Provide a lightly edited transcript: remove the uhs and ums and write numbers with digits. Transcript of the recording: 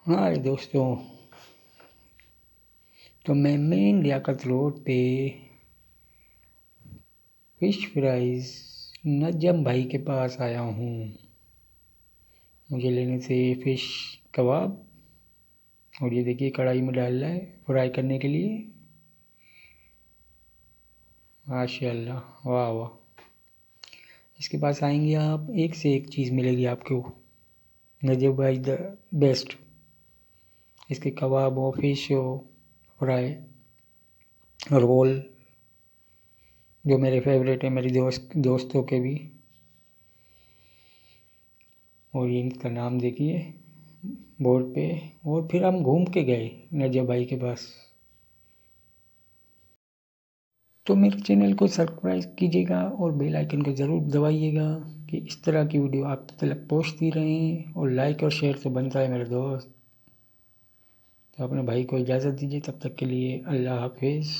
हाय दोस्तों, तो मैं मेन लियाकत रोड पे फिश फ्राइज़ नजम भाई के पास आया हूँ। मुझे लेने से फ़िश कबाब, और ये देखिए कढ़ाई में डाल रहा है फ्राई करने के लिए। माशाल्लाह, वाह वाह। इसके पास आएंगे आप, एक से एक चीज़ मिलेगी आपको। नजम भाई द बेस्ट। इसके कबाब हो, फिश हो, फ्राई, रोल जो मेरे फेवरेट है, मेरे दोस्तों के भी। और ये इनका नाम देखिए बोर्ड पे। और फिर हम घूम के गए नजर भाई के पास। तो मेरे चैनल को सब्सक्राइब कीजिएगा और बेल आइकन को ज़रूर दबाइएगा कि इस तरह की वीडियो आप तक पहुँचती रहें। और लाइक और शेयर तो बनता है मेरे दोस्त। तो अपने भाई को इजाज़त दीजिए, तब तक के लिए अल्लाह हाफिज़।